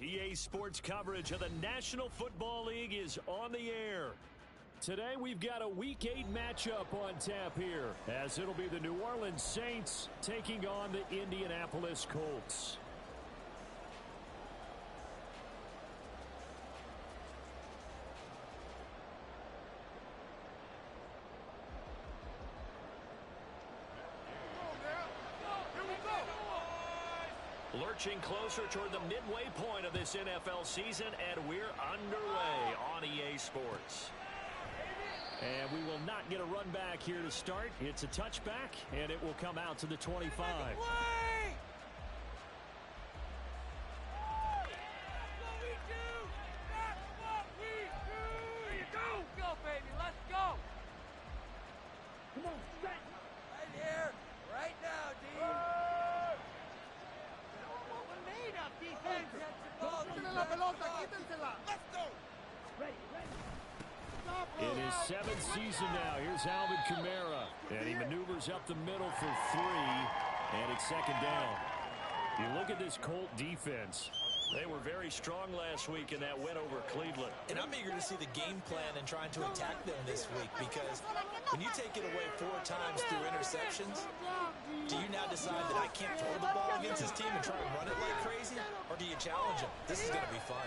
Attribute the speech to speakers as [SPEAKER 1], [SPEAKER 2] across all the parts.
[SPEAKER 1] EA Sports coverage of the National Football League is on the air. Today we've got a Week 8 matchup on tap here, as it'll be the New Orleans Saints taking on the Indianapolis Colts. Lurching closer toward the midway point of this NFL season, and we're underway on EA Sports. And we will not get a run back here to start. It's a touchback, and it will come out to the 25.
[SPEAKER 2] Go, baby, let's go. Come on, set. Right here, right now, D. We're made of defense. Let's go. Ready.
[SPEAKER 1] In his 7th season now, here's Alvin Kamara, and he maneuvers up the middle for 3, and it's 2nd down. You look at this Colt defense. They were very strong last week in that win over Cleveland.
[SPEAKER 3] And I'm eager to see the game plan and trying to attack them this week, because when you take it away 4 times through interceptions, do you now decide that I can't throw the ball against this team and try and run it like crazy? Or do you challenge them? This is going to be fun.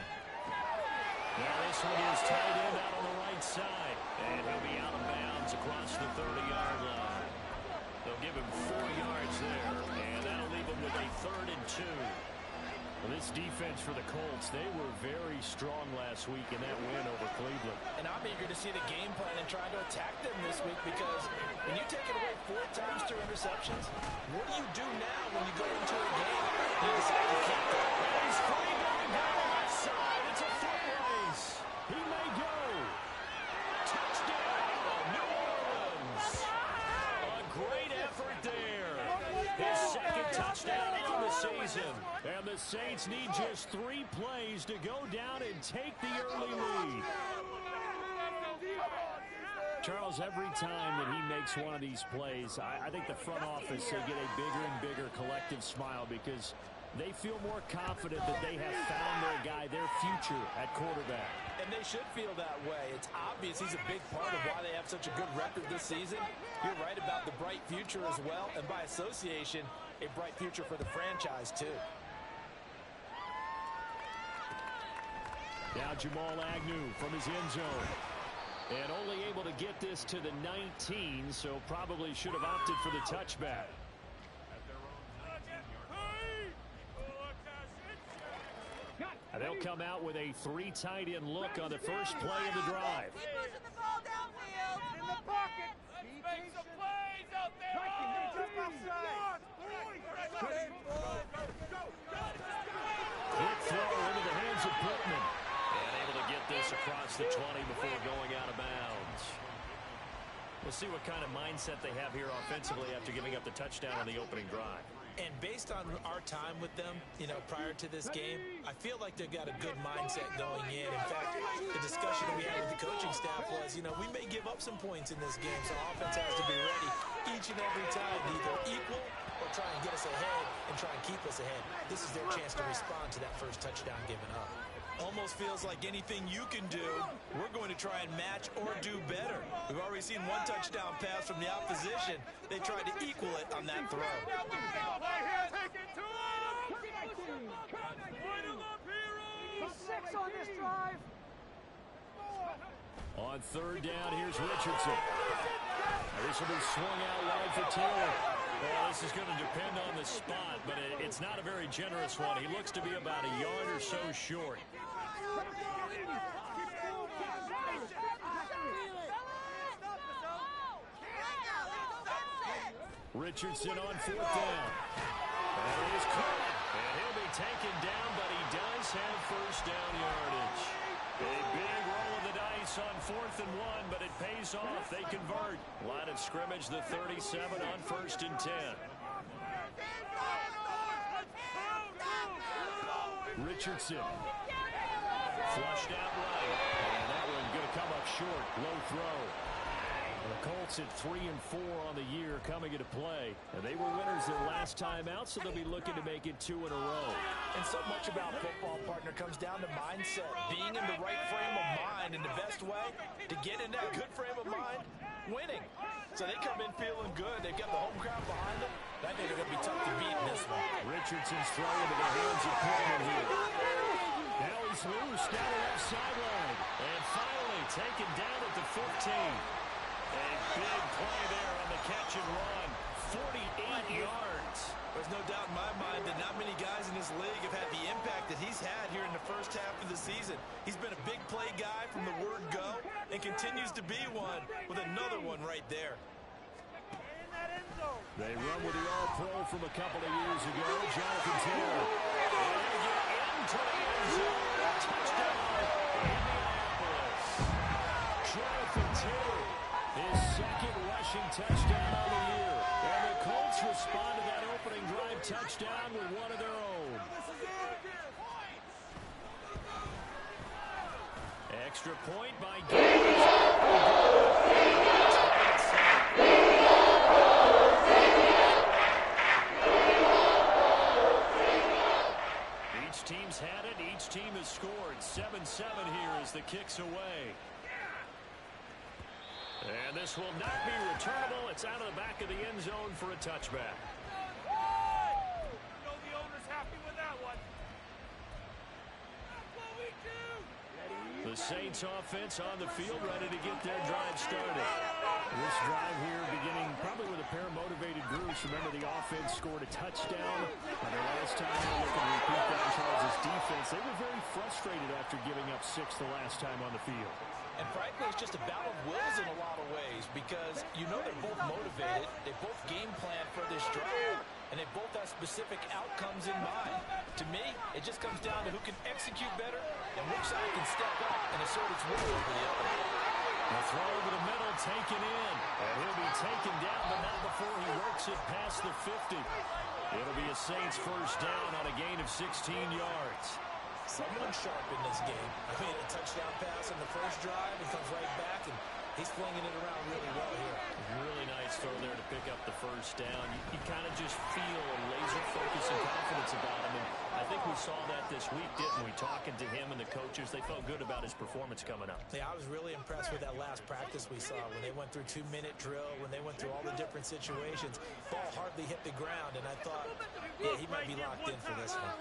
[SPEAKER 1] Now this one is tight end out on the right side, and he'll be out of bounds across the 30-yard line. They'll give him 4 yards there, and that'll leave him with a 3rd and 2. Well, this defense for the Colts, they were very strong last week in that win over Cleveland.
[SPEAKER 3] And I'm eager to see the game plan and try to attack them this week, because when you take it away 4 times through interceptions, what do you do now when you go into a game? You decide you can't go.
[SPEAKER 1] He's free going down the left side. It's a foot race. He may go. Touchdown, New Orleans. A great effort there. His 2nd touchdown on the season. And the Saints need just 3 plays to go down and take the early lead. Charles, every time that he makes one of these plays, I think the front office, they get a bigger and bigger collective smile, because they feel more confident that they have found their guy, their future at quarterback.
[SPEAKER 3] And they should feel that way. It's obvious he's a big part of why they have such a good record this season. You're right about the bright future as well, and by association, a bright future for the franchise too.
[SPEAKER 1] Now Jamal Agnew from his end zone. And only able to get this to the 19, so probably should have opted for the touchback. And they'll come out with a 3 tight end look on the first play of the drive.
[SPEAKER 2] Keep pushing the ball downfield. In the pocket. Let's make some plays out there.
[SPEAKER 1] Quick throw into the hands of Pittman. And able to get this across the 20 before going out of bounds. We'll see what kind of mindset they have here offensively after giving up the touchdown on the opening drive.
[SPEAKER 3] And based on our time with them, prior to this game, I feel like they've got a good mindset going in. In fact, the discussion that we had with the coaching staff was, we may give up some points in this game, so offense has to be ready each and every time to either equal or try and get us ahead and try and keep us ahead. This is their chance to respond to that first touchdown given up. Almost feels like anything you can do, we're going to try and match or do better. We've already seen 1 touchdown pass from the opposition. They tried to equal it on that throw.
[SPEAKER 2] Take it to him. Point him up, heroes. 6 on this drive.
[SPEAKER 1] On 3rd down, here's Richardson. This will be swung out wide for Taylor. Well, this is going to depend on the spot, but it's not a very generous one. He looks to be about a yard or so short. Richardson on 4th down. That is caught. And he'll be taken down, but he does have first down yardage. A big roll of the dice on 4th and 1, but it pays off. They convert. Line of scrimmage, the 37 on 1st and 10. Richardson. Flushed out right. And that one going to come up short. Low throw. The Colts at 3-4 on the year coming into play. And they were winners their last time out, so they'll be looking to make it 2 in a row.
[SPEAKER 3] And so much about football, partner, comes down to mindset. Being in the right frame of mind, and the best way to get in that good frame of mind, winning. So they come in feeling good. They've got the home crowd behind them. I think they're going to be tough to beat in this one.
[SPEAKER 1] Richardson's throw into the hands of Pittman here. Now he's loose down the left sideline. And finally taken down at the 15. A big play there on the catch and run. 48 yards.
[SPEAKER 3] There's no doubt in my mind that not many guys in this league have had the impact that he's had here in the first half of the season. He's been a big play guy from the word go and continues to be one with another one right there.
[SPEAKER 1] They run with the All-Pro from a couple of years ago, Jonathan Taylor. And they get into the end zone. Touchdown, Indianapolis. Jonathan Taylor, his second rushing touchdown on the year. And the Colts respond to that opening drive touchdown with one of their own. Extra point by Gaines. Each team's had it. Each team has scored. 7-7 here as the kick's away. And this will not be returnable. It's out of the back of the end zone for a touchback.
[SPEAKER 2] You know the owner's happy with that one. That's what we do.
[SPEAKER 1] The Saints offense on the field, ready to get their drive started. This drive here beginning probably with a pair of motivated groups. Remember, the offense scored a touchdown. On their last time they were looking to repeat that Charles' defense. They were very frustrated after giving up 6 the last time on the field.
[SPEAKER 3] And frankly, it's just a battle of wills in a lot of ways because you know they're both motivated. They both game plan for this drive, and they both have specific outcomes in mind. To me, it just comes down to who can execute better and which side can step up and assert its will over the other.
[SPEAKER 1] The throw over the middle taken in, and he'll be taken down, but not before he works it past the 50. It'll be a Saints first down on a gain of 16 yards.
[SPEAKER 3] Someone sharp in this game. I mean, a touchdown pass on the first drive and comes right back, and he's flinging it around really well here.
[SPEAKER 1] Really nice throw there to pick up the first down. You kind of just feel a laser focus and confidence about him, and I think we saw that this week, didn't we? Talking to him and the coaches, they felt good about his performance coming up.
[SPEAKER 3] Yeah, I was really impressed with that last practice we saw when they went through 2-minute drill, when they went through all the different situations. Ball hardly hit the ground, and I thought, yeah, he might be locked in for this one.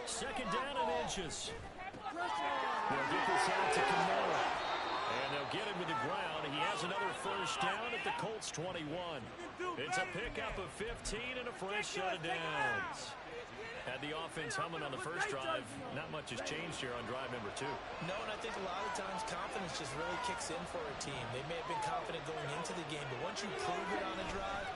[SPEAKER 1] Second down and inches. They'll get this out to Kamara. And they'll get him to the ground. He has another first down at the Colts 21. It's a pickup of 15 and a fresh set of downs. Had the offense humming on the first drive. Not much has changed here on drive number 2.
[SPEAKER 3] No, and I think a lot of times confidence just really kicks in for a team. They may have been confident going into the game, but once you prove it on a drive,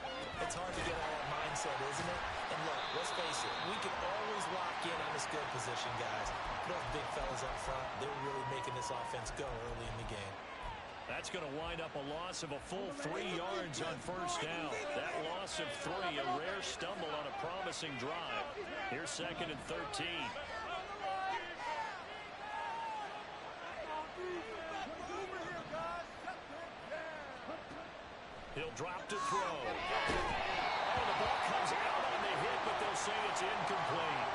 [SPEAKER 3] it's hard to get out of that mindset, isn't it? And look, let's face it, we can always lock in on the skill position, guys. Those big fellas up front, they're really making this offense go early in the game.
[SPEAKER 1] That's going to wind up a loss of a full 3 yards on first down. That loss of 3, a rare stumble on a promising drive. Here's second and 13. He'll drop to throw. Oh, the ball comes out on the hit, but they'll say it's incomplete.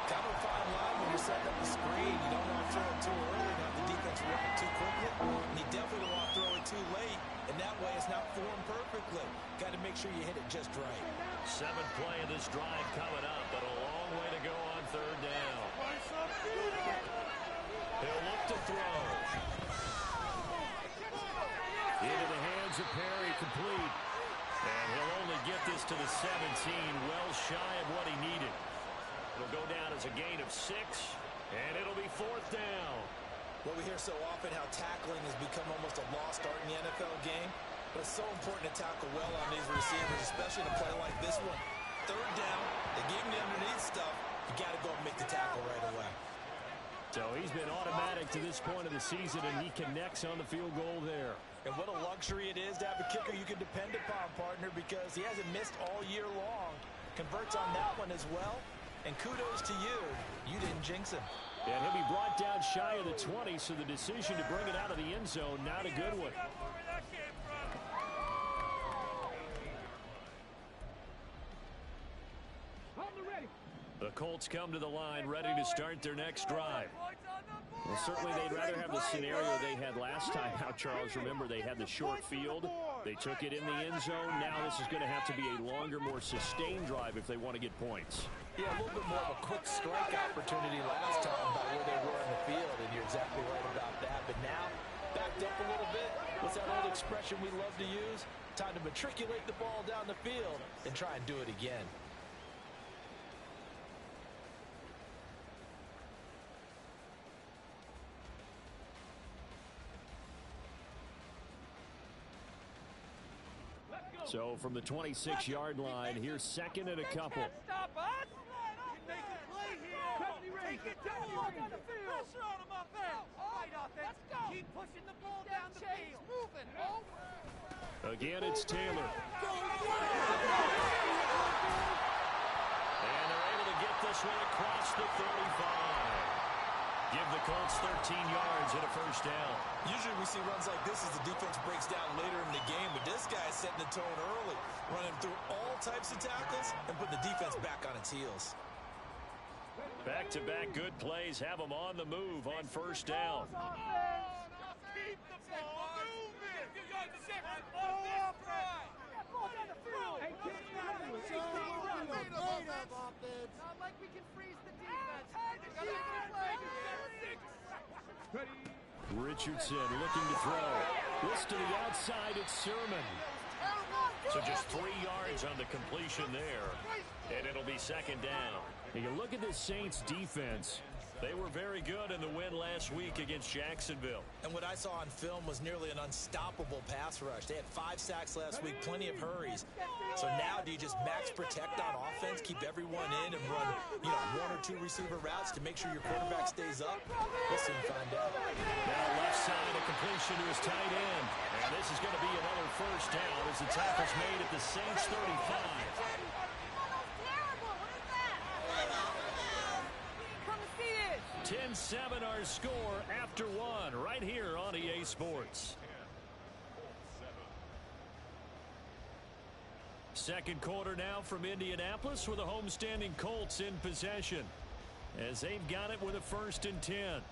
[SPEAKER 3] Kind of a fine line when you're setting up the screen. You don't want to throw it too early and have the defense react too quickly. And you definitely don't want to throw it too late. And that way it's not formed perfectly. Got to make sure you hit it just right.
[SPEAKER 1] 7th play of this drive coming up, but a long way to go on third down. He'll look to throw. Into the hands of Perry, complete. And he'll only get this to the 17, well shy of what he needed. It'll go down as a gain of 6, and it'll be 4th down.
[SPEAKER 3] Well, we hear so often how tackling has become almost a lost art in the NFL game, but it's so important to tackle well on these receivers, especially in a play like this one. Third down, they gave him the underneath stuff. You got to go and make the tackle right away.
[SPEAKER 1] So he's been automatic to this point of the season, and he connects on the field goal there.
[SPEAKER 3] And what a luxury it is to have a kicker you can depend upon, partner, because he hasn't missed all year long. Converts on that one as well. And kudos to you. You didn't jinx him.
[SPEAKER 1] And he'll be brought down shy of the 20, so the decision to bring it out of the end zone, not a good one. The Colts come to the line, ready to start their next drive. Well, certainly they'd rather have the scenario they had last time out, Charles. Remember, they had the short field. They took it in the end zone. Now this is going to have to be a longer, more sustained drive if they want to get points.
[SPEAKER 3] Yeah, a little bit more of a quick strike opportunity last time by where they were in the field, and you're exactly right about that. But now, backed up a little bit. What's that old expression we love to use? Time to matriculate the ball down the field and try and do it again.
[SPEAKER 1] So from the 26-yard line, here's second and a couple.
[SPEAKER 2] Stop us! Make a play here! Take it down! Pressure on him up there! Right offense! Keep pushing the ball down the field! Moving!
[SPEAKER 1] Again, it's Taylor. And they're able to get this one across the 35. Give the Colts 13 yards and a first down.
[SPEAKER 3] Usually we see runs like this as the defense breaks down later in the game, but this guy's setting the tone early, running through all types of tackles and putting the defense back on its heels.
[SPEAKER 1] Back-to-back good plays have them on the move on first down.
[SPEAKER 2] Keep the ball moving! Not like we can freeze the defense.
[SPEAKER 1] Richardson looking to throw. This to the outside, it's Sermon. So just 3 yards on the completion there. And it'll be second down. And you look at this Saints defense. They were very good in the win last week against Jacksonville.
[SPEAKER 3] And what I saw on film was nearly an unstoppable pass rush. They had 5 sacks last week, plenty of hurries. So now do you just max protect on offense, keep everyone in, and run, 1 or 2 receiver routes to make sure your quarterback stays up? We'll soon find out.
[SPEAKER 1] Now left side, a completion to his tight end. And this is going to be another first down as the tackle's made at the Saints 35. 10-7 our score after 1 right here on EA Sports. Second quarter now from Indianapolis with the homestanding Colts in possession as they've got it with a 1st and 10.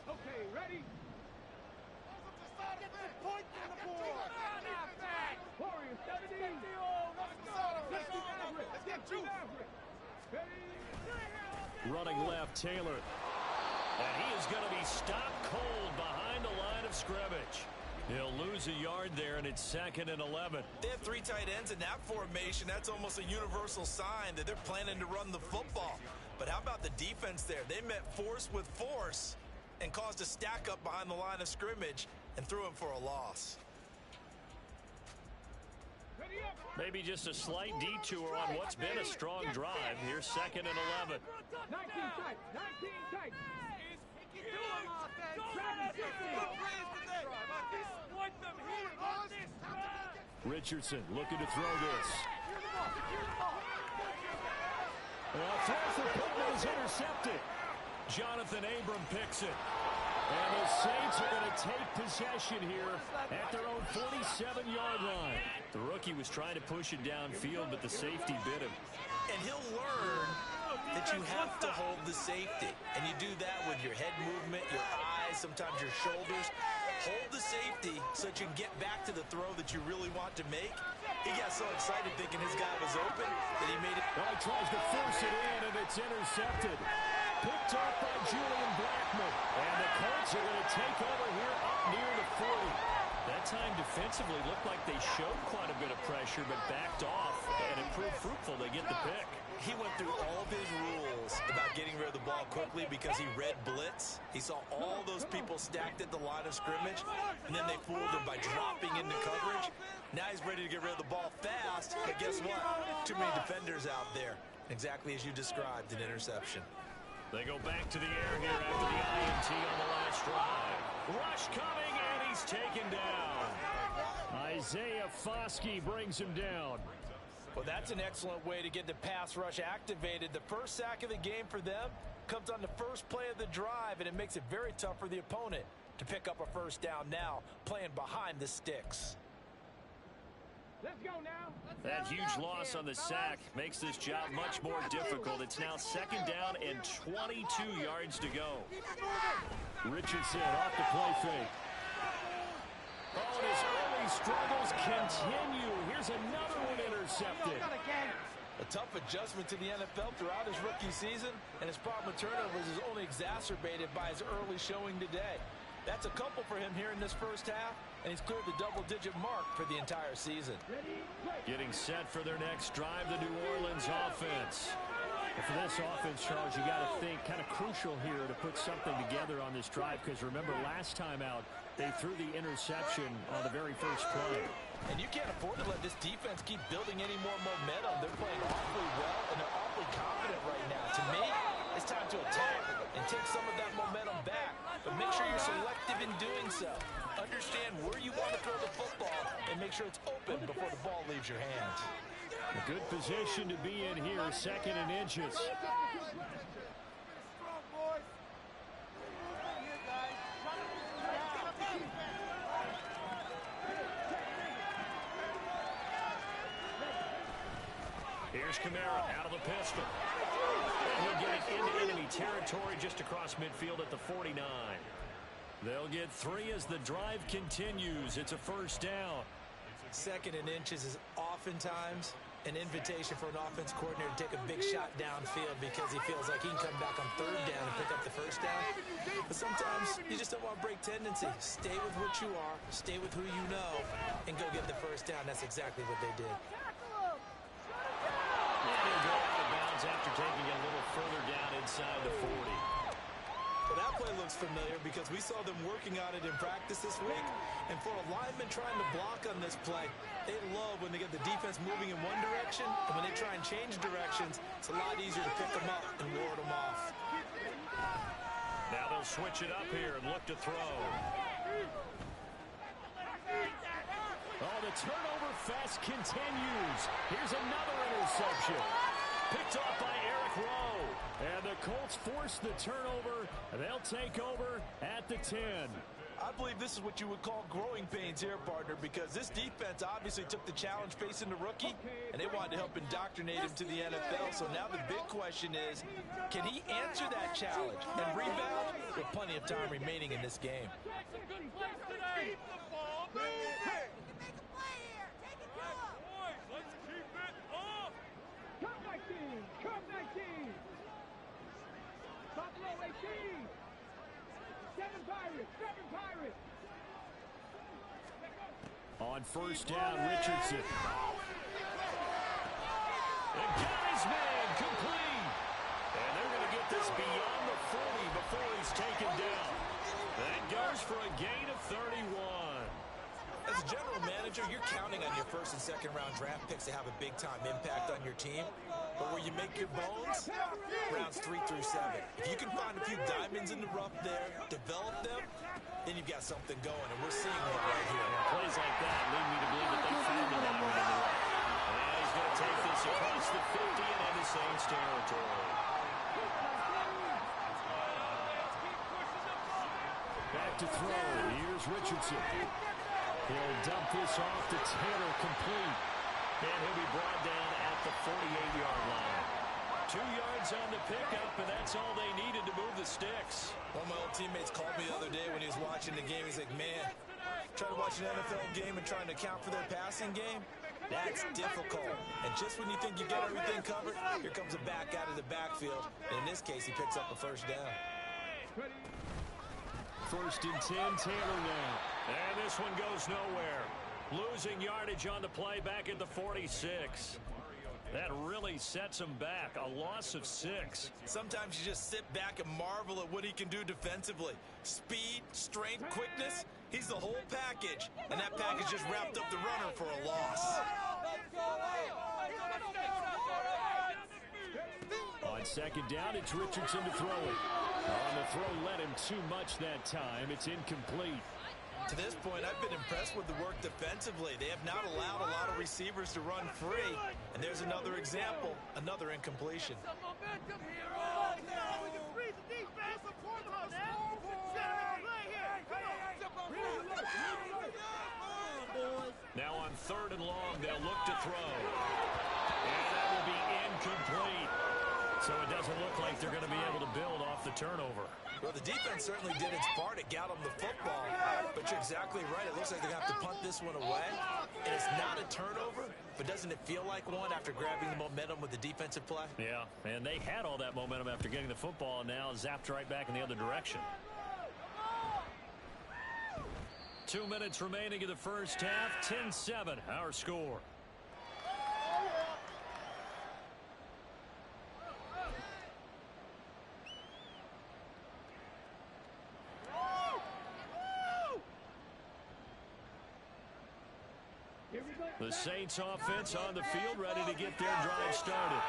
[SPEAKER 2] Okay, ready? Point to the board. Warriors, 70. Let's get you.
[SPEAKER 1] Running left, Taylor. And he is going to be stopped cold behind the line of scrimmage. He'll lose a yard there, and it's 2nd and 11.
[SPEAKER 3] They have 3 tight ends in that formation. That's almost a universal sign that they're planning to run the football. But how about the defense there? They met force with force and caused a stack up behind the line of scrimmage and threw him for a loss.
[SPEAKER 1] Maybe just a slight detour on what's been a strong drive. Here's 2nd and 11.
[SPEAKER 2] 19 tight. 19 tight.
[SPEAKER 1] Richardson looking to throw this. Throw for Pittman is intercepted. Jonathan Abram picks it. And the Saints are going to take possession here at their own 47-yard line. The rookie was trying to push it downfield, but the safety bit him.
[SPEAKER 3] And he'll learn that you have to hold the safety. And you do that with your head movement, your eyes, sometimes your shoulders. Hold the safety so that you can get back to the throw that you really want to make. He got so excited thinking his guy was open that he made it.
[SPEAKER 1] Well, he tries to force it in, and it's intercepted. Picked up by Julian Blackmon. And the Colts are going to take over here up near the 40. That time defensively looked like they showed quite a bit of pressure, but backed off, and it proved fruitful. They get the pick.
[SPEAKER 3] He went through all of his rules about getting rid of the ball quickly because he read blitz. He saw all those people stacked at the line of scrimmage, and then they fooled him by dropping into coverage. Now he's ready to get rid of the ball fast, but guess what? Too many defenders out there. Exactly as you described, an interception.
[SPEAKER 1] They go back to the air here after the INT on the last drive. Rush coming, and he's he's taken down. Isaiah Foskey brings him down.
[SPEAKER 3] Well, that's an excellent way to get the pass rush activated. The first sack of the game for them comes on the first play of the drive, and it makes it very tough for the opponent to pick up a first down now, playing behind the sticks.
[SPEAKER 2] Let's go now.
[SPEAKER 1] That huge loss on the sack makes this job much more difficult. It's now second down and 22 yards to go. Richardson off the play fake. Oh, and his early struggles continue. Here's another one intercepted.
[SPEAKER 3] A tough adjustment to the NFL throughout his rookie season, and his problem with turnovers is only exacerbated by his early showing today. That's a couple for him here in this first half, and he's cleared the double-digit mark for the entire season.
[SPEAKER 1] Getting set for their next drive, the New Orleans offense. And for this offense, Charles, you got to think kind of crucial here to put something together on this drive, because remember last time out, they threw the interception on the very first play.
[SPEAKER 3] And you can't afford to let this defense keep building any more momentum. They're playing awfully well, and they're awfully confident right now. To me, it's time to attack and take some of that momentum back. But make sure you're selective in doing so. Understand where you want to throw the football and make sure it's open before the ball leaves your hands.
[SPEAKER 1] A good position to be in here, second and inches. Here's Kamara out of the pistol. And he'll get it into enemy territory just across midfield at the 49. They'll get 3 as the drive continues. It's a first down.
[SPEAKER 3] Second and inches is oftentimes an invitation for an offense coordinator to take a big shot downfield because he feels like he can come back on third down and pick up the first down. But sometimes you just don't want to break tendency. Stay with what you are, stay with who you know, and go get the first down. That's exactly what they did.
[SPEAKER 1] And he'll go out of bounds after taking it a little further down inside the 40.
[SPEAKER 3] Well, that play looks familiar because we saw them working on it in practice this week. And for a lineman trying to block on this play, they love when they get the defense moving in one direction, and when they try and change directions, it's a lot easier to pick them up and ward them off.
[SPEAKER 1] Now they'll switch it up here and look to throw. Oh, the turnover fest continues. Here's another interception. Picked off by Eric Rowe. And the Colts force the turnover. They'll take over at the 10.
[SPEAKER 3] I believe this is what you would call growing pains here, partner, because this defense obviously took the challenge facing the rookie, and they wanted to help indoctrinate him to the NFL. So now the big question is, can he answer that challenge and rebound with plenty of time remaining in this game?
[SPEAKER 1] On first down, Richardson. And got his man complete. And they're going to get this beyond the 40 before he's taken down. That goes for a gain of 31.
[SPEAKER 3] As a general manager, you're counting on your first and second round draft picks to have a big-time impact on your team. But where you make your bones, rounds 3 through 7. If you can find a few diamonds in the rough there, develop them, then you've got something going, and we're seeing one right here.
[SPEAKER 1] And plays like that lead me to believe that they found a diamond in the rough. And he's going to take this across the 50 and into Saints territory. Back to throw. Here's Richardson. He'll dump this off to Taylor, complete. And he'll be brought down at the 48-yard line. 2 yards on the pickup, and that's all they needed to move the sticks.
[SPEAKER 3] One of my old teammates called me the other day when he was watching the game. He's like, man, trying to watch an NFL game and trying to account for their passing game, that's difficult. And just when you think you get everything covered, here comes a back out of the backfield. And in this case, he picks up a first down.
[SPEAKER 1] First and 10, Taylor now. And this one goes nowhere. Losing yardage on the play back at the 46. That really sets him back. A loss of 6.
[SPEAKER 3] Sometimes you just sit back and marvel at what he can do defensively. Speed, strength, quickness. He's the whole package. And that package just wrapped up the runner for a loss.
[SPEAKER 1] On second down, it's Richardson to throw it. On the throw, led him too much that time. It's incomplete.
[SPEAKER 3] To this point, I've been impressed with the work defensively. They have not allowed a lot of receivers to run free. And there's another example, another incompletion.
[SPEAKER 2] Some momentum here. Oh, now we can freeze the defense. Come on now. Gentlemen, play here.
[SPEAKER 1] Now on 3rd and long, they'll look to throw. And that will be incomplete. So it doesn't look like they're going to be able to build off the turnover.
[SPEAKER 3] Well, the defense certainly did its part to get them the football. But you're exactly right. It looks like they're going to have to punt this one away. And it's not a turnover, but doesn't it feel like one after grabbing the momentum with the defensive play?
[SPEAKER 1] Yeah, and they had all that momentum after getting the football, and now zapped right back in the other direction. 2 minutes remaining in the first half. 10-7, our score. The Saints offense on the field, ready to get their drive started.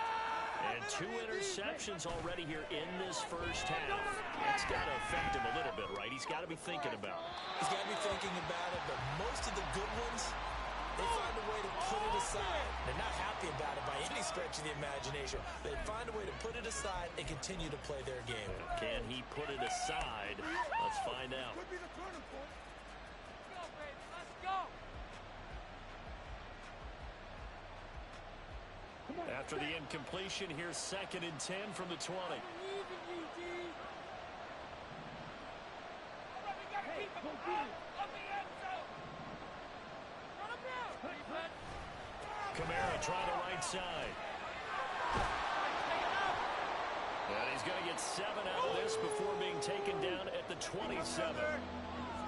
[SPEAKER 1] And 2 interceptions already here in this first half. That's got to affect him a little bit, right? He's got to be thinking about it.
[SPEAKER 3] He's got to be thinking about it, but most of the good ones, they find a way to put it aside. They're not happy about it by any stretch of the imagination. They find a way to put it aside and continue to play their game.
[SPEAKER 1] Can he put it aside? Let's find out.
[SPEAKER 2] Could be the turning point. Let's go, baby. Let's go.
[SPEAKER 1] After the incompletion, here's 2nd and 10 from the 20. Kamara trying the right side. And he's going to get 7 out of this before being taken down at the 27.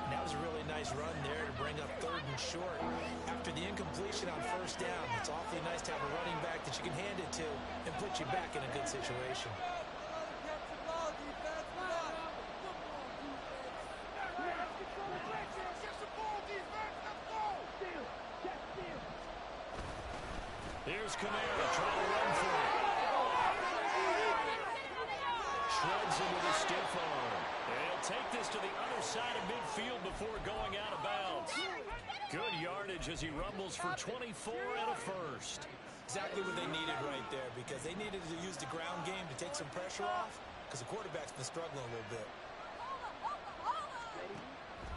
[SPEAKER 3] And that was a really nice run there to bring up 3rd and short. After the incompletion on 1st down, it's awfully nice to have a running back that you can hand it to and put you back in a good situation.
[SPEAKER 1] Here's Kamara trying to run for it. Shreds him with a stiff arm. And he'll take this to the other side of midfield before going out of bounds. Good yardage as he rumbles for 24 and a first.
[SPEAKER 3] Exactly what they needed right there, because they needed to use the ground game to take some pressure off, because the quarterback's been struggling a little bit.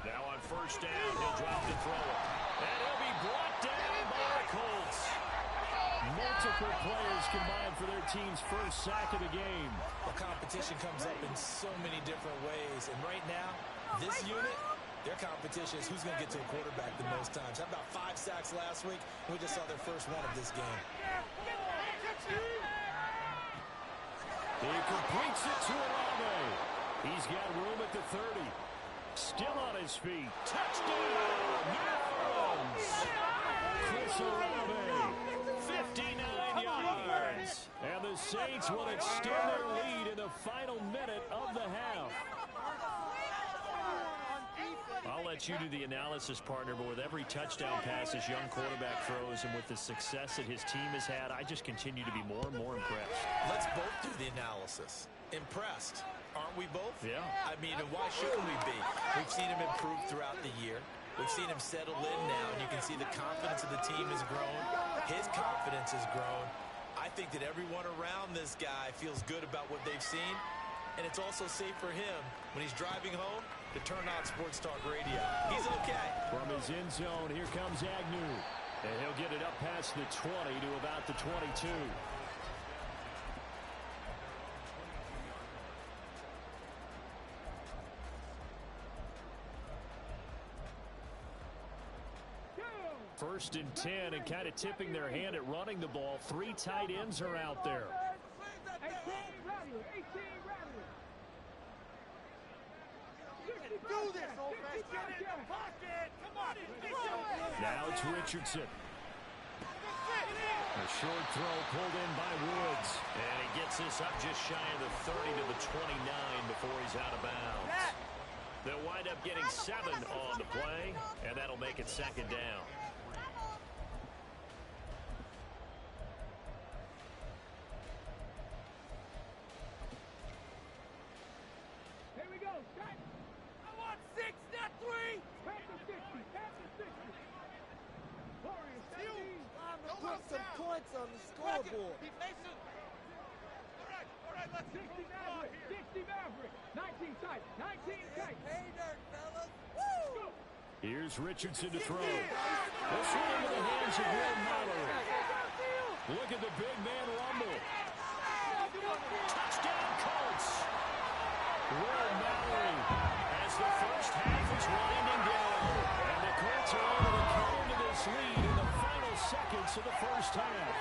[SPEAKER 1] Now on 1st down, he'll drop to throw it. And he'll be brought down by the Colts. Multiple players combined for their team's first sack of the game.
[SPEAKER 3] The competition comes up in so many different ways, and right now, this unit, their competition is who's going to get to the quarterback the most times. How about 5 sacks last week? We just saw their first one of this game.
[SPEAKER 1] He completes it to Olave. He's got room at the 30. Still on his feet. Touchdown! Mahomes! Chris Olave, 59 yards. And the Saints will extend their lead in the final minute of the half. I'll let you do the analysis, partner, but with every touchdown pass his young quarterback throws and with the success that his team has had, I just continue to be more and more impressed.
[SPEAKER 3] Let's both do the analysis. Impressed. Aren't we both?
[SPEAKER 1] Yeah.
[SPEAKER 3] I mean, and why shouldn't we be? We've seen him improve throughout the year. We've seen him settle in now, and you can see the confidence of the team has grown. His confidence has grown. I think that everyone around this guy feels good about what they've seen, and it's also safe for him when he's driving home to turn on Sports Talk Radio. He's okay.
[SPEAKER 1] From his end zone, here comes Agnew. And he'll get it up past the 20 to about the 22. First and 10, and kind of tipping their hand at running the ball. 3 tight ends are out there.
[SPEAKER 2] Do this, old man. Get in the pocket. Come on.
[SPEAKER 1] Now it's Richardson. A short throw pulled in by Woods. And he gets this up just shy of the 30 to the 29 before he's out of bounds. They'll wind up getting 7 on the play, and that'll make it 2nd down.
[SPEAKER 2] Here we go. I want 6, not 3.
[SPEAKER 4] points on the scoreboard.
[SPEAKER 2] Keep Mason. All right, let's
[SPEAKER 5] 60 Maverick, 60 Maverick, 19 tight, 19 tight.
[SPEAKER 4] Hey, dirt, fellas. Woo!
[SPEAKER 1] Here's Richardson to throw. This one into the hands of Will Mallory. Look at the big man rumble. Touchdown, Colts. Will Mallory as the first half is winding down. And the Colts are able to cut into this lead in the final seconds of the first half.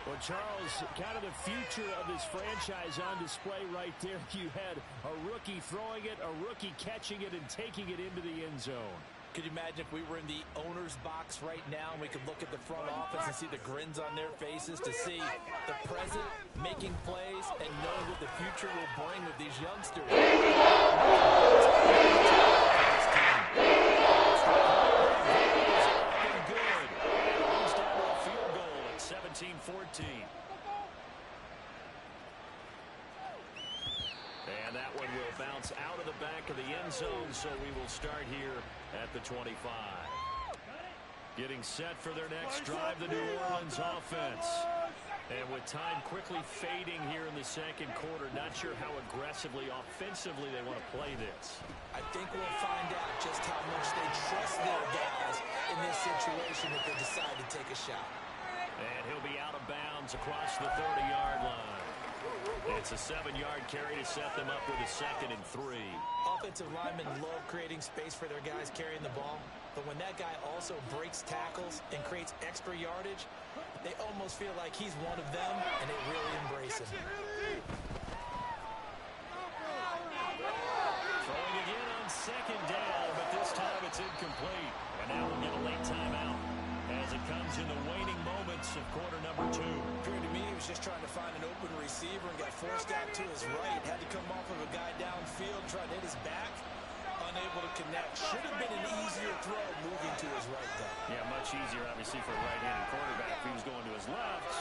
[SPEAKER 1] Well, Charles, kind of the future of this franchise on display right there. You had a rookie throwing it, a rookie catching it, and taking it into the end zone.
[SPEAKER 3] Could you imagine if we were in the owner's box right now and we could look at the front office and see the grins on their faces, to see the present making plays and knowing what the future will bring with these youngsters.
[SPEAKER 1] Good. Runs down to a field goal at 17-14. And that one will bounce out of the back of the end zone, so we will start here at the 25. Getting set for their next drive, the New Orleans offense. And with time quickly fading here in the second quarter, not sure how aggressively, offensively they want to play this.
[SPEAKER 3] I think we'll find out just how much they trust their guys in this situation if they decide to take a shot.
[SPEAKER 1] And he'll be out of bounds across the 30-yard line. It's a 7-yard carry to set them up with a 2nd and 3.
[SPEAKER 3] Offensive linemen love creating space for their guys carrying the ball, but when that guy also breaks tackles and creates extra yardage, they almost feel like he's one of them, and they really embrace him.
[SPEAKER 1] Throwing again on 2nd down, but this time it's incomplete. And now we'll get a late timeout as it comes in the waning moments of quarter number 2.
[SPEAKER 3] Appeared to me he was just trying to find an open receiver and got forced out to his right. Had to come off of a guy downfield, trying to hit his back. Unable to connect. Should have been an easier throw moving to his right, though.
[SPEAKER 1] Yeah, much easier, obviously, for a right-handed quarterback if he was going to his left.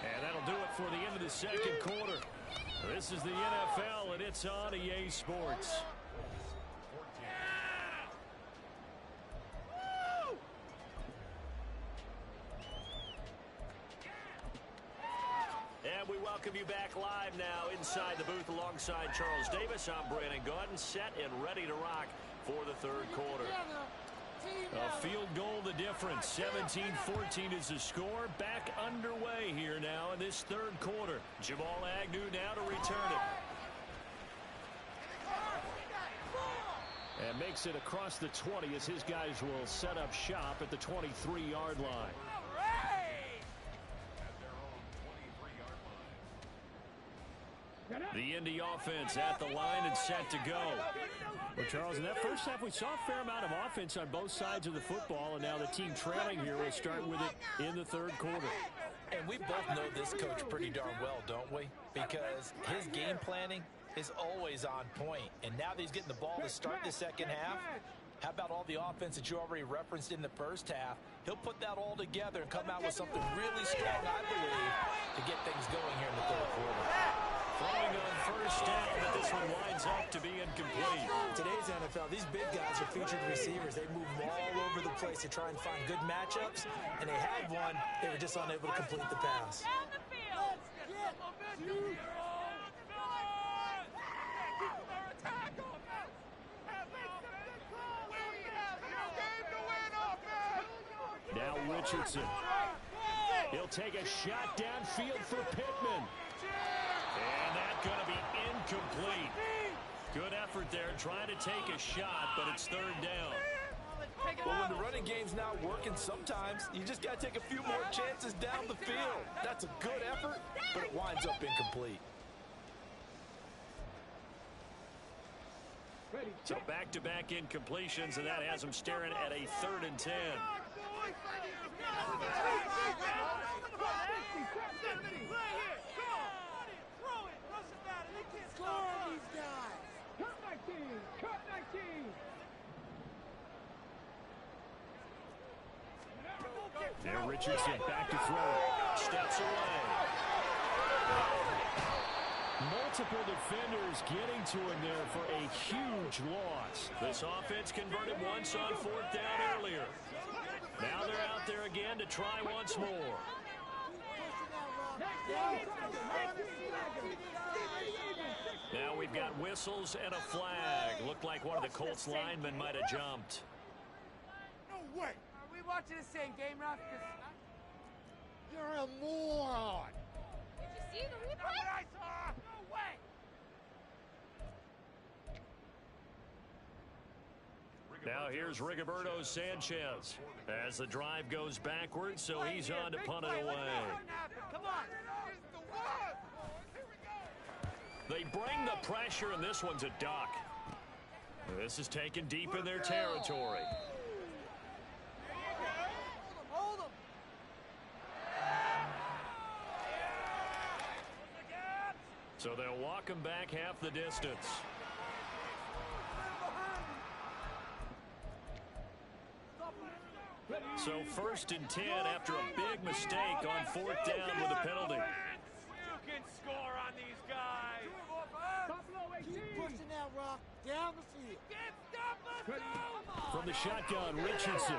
[SPEAKER 1] And that'll do it for the end of the second quarter. This is the NFL, and it's on EA Sports. And we welcome you back live now inside the booth alongside Charles Davis. I'm Brandon Gaudin, set and ready to rock for the third quarter. A field goal the difference. 17-14 is the score. Back underway here now in this third quarter. Jamal Agnew now to return it. And makes it across the 20 as his guys will set up shop at the 23-yard line. The Indy offense at the line and set to go. Well, Charles, in that first half, we saw a fair amount of offense on both sides of the football, and now the team trailing here will start with it in the third quarter.
[SPEAKER 3] And we both know this coach pretty darn well, don't we? Because his game planning is always on point. And now that he's getting the ball to start the second half, how about all the offense that you already referenced in the first half? He'll put that all together and come out with something really strong, I believe, to get things going here in the third quarter.
[SPEAKER 1] Throwing on first down, but this one winds up to be incomplete.
[SPEAKER 3] Today's NFL, these big guys are featured receivers. They move all over the place to try and find good matchups, and they had one. They were just unable to complete the pass.
[SPEAKER 1] Now Richardson. He'll take a shot downfield for Pittman. And that's going to be incomplete. Good effort there trying to take a shot, but it's third down.
[SPEAKER 3] Well, when the running game's not working, sometimes you just got to take a few more chances down the field. That's a good effort, but it winds up incomplete.
[SPEAKER 1] So back-to-back incompletions, and that has them staring at a 3rd and 10. There, Richardson back to throw. Steps away. multiple defenders getting to him there for a huge loss. This offense converted once on 4th down earlier. Now they're out there again to try once more. Now we've got whistles and a flag. Looked like one of the Colts linemen might have jumped.
[SPEAKER 2] No way. Are we watching the same game, Ralph?
[SPEAKER 4] You're a moron.
[SPEAKER 6] Did you see the
[SPEAKER 2] Not
[SPEAKER 6] replay?
[SPEAKER 2] what I saw. No way.
[SPEAKER 1] Now here's Rigoberto Sanchez as the drive goes backwards, so he's on to punt it away.
[SPEAKER 2] Come on.
[SPEAKER 1] They bring the pressure, and this one's a duck. This is taken deep in their territory.
[SPEAKER 2] Hold him.
[SPEAKER 1] So they'll walk him back half the distance. So 1st and 10 after a big mistake on 4th down with a penalty.
[SPEAKER 2] You can score on these guys.
[SPEAKER 4] Keep pushing that rock down the field.
[SPEAKER 2] Can't stop us.
[SPEAKER 1] From the shotgun, Richardson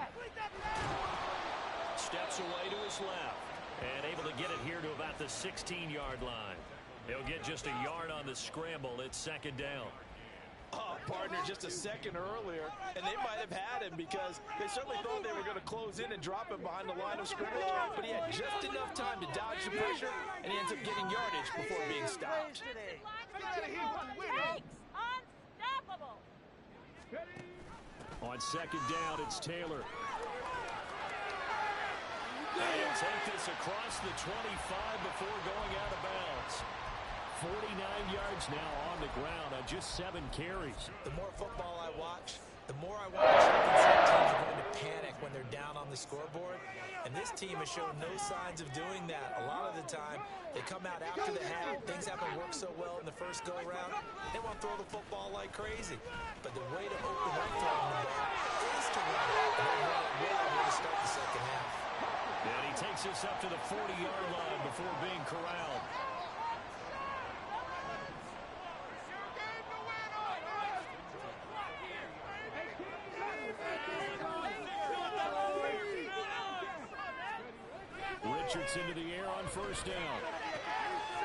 [SPEAKER 1] steps away to his left and able to get it here to about the 16-yard line. He'll get just a yard on the scramble. It's 2nd down.
[SPEAKER 3] Oh, partner, just a second earlier, and they might have had him because they certainly thought they were going to close in and drop him behind the line of scrimmage, but he had just enough time to dodge the pressure, and he ends up getting yardage before being stopped.
[SPEAKER 6] Unstoppable.
[SPEAKER 1] On 2nd down, it's Taylor. And he'll take this across the 25 before going out of bounds. 49 yards now on the ground on just 7 carries.
[SPEAKER 3] The more football I watch, the more I want to check and see teams are going to panic when they're down on the scoreboard. And this team has shown no signs of doing that. A lot of the time, they come out after the half. Things haven't worked so well in the first go-around. They want to throw the football like crazy. But the way to open up throwing the ball is to run it. And they run it well here to start the second half.
[SPEAKER 1] And he takes us up to the 40-yard line before being corralled. Richardson to the air on 1st down.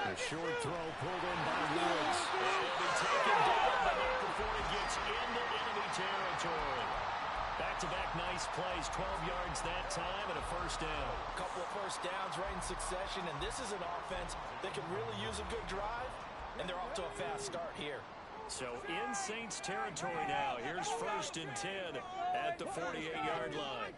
[SPEAKER 1] A short throw pulled in by Woods. And he'll be taken down, but not before it gets into enemy territory. Back-to-back nice plays, 12 yards that time, and a 1st down.
[SPEAKER 3] A couple of 1st downs right in succession, and this is an offense that can really use a good drive, and they're off to a fast start here.
[SPEAKER 1] So in Saints territory now. Here's 1st and 10 at the 48-yard line.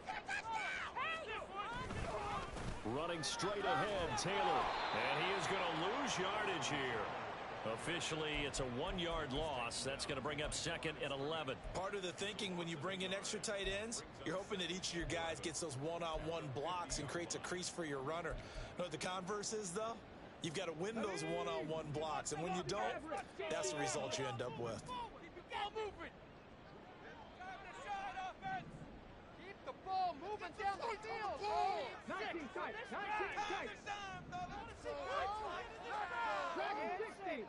[SPEAKER 1] Running straight ahead, Taylor. And he is going to lose yardage here. Officially, it's a 1-yard loss. That's going to bring up 2nd and 11.
[SPEAKER 3] Part of the thinking when you bring in extra tight ends, you're hoping that each of your guys gets those one-on-one blocks and creates a crease for your runner. You know what the converse is, though? You've got to win those one-on-one blocks, and when you don't, that's the result you end up with.
[SPEAKER 2] Keep the ball moving. Keep the ball moving down the field.
[SPEAKER 5] 19 tight. 19 tight. Dragon 60.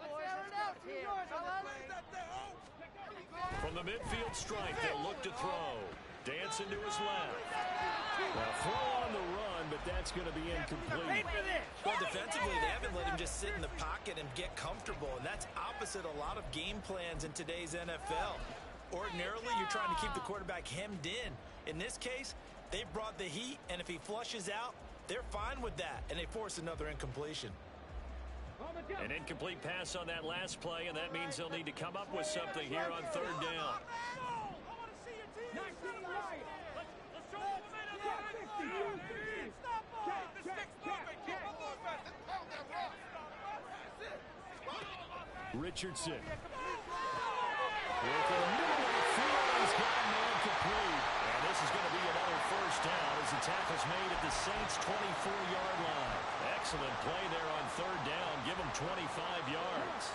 [SPEAKER 1] From the midfield stripe, they'll look to throw. Danson to his left. Now throw on the run, but that's going to be incomplete.
[SPEAKER 3] Well, defensively, they haven't let him just sit in the pocket and get comfortable, and that's opposite a lot of game plans in today's NFL. Ordinarily, you're trying to keep the quarterback hemmed in. In this case, they've brought the heat, and if he flushes out, they're fine with that, and they force another incompletion.
[SPEAKER 1] An incomplete pass on that last play, and that means they'll need to come up with something here on 3rd down.
[SPEAKER 5] 19 right.
[SPEAKER 2] Let's show them momentum. Stop ball. The stick's moving. Keep it moving.
[SPEAKER 1] Richardson. With a middle of the field, he's got a man complete. And this is going to be another 1st down as the tackle's made at the Saints' 24-yard line. Excellent play there on 3rd down. Give them 25 yards.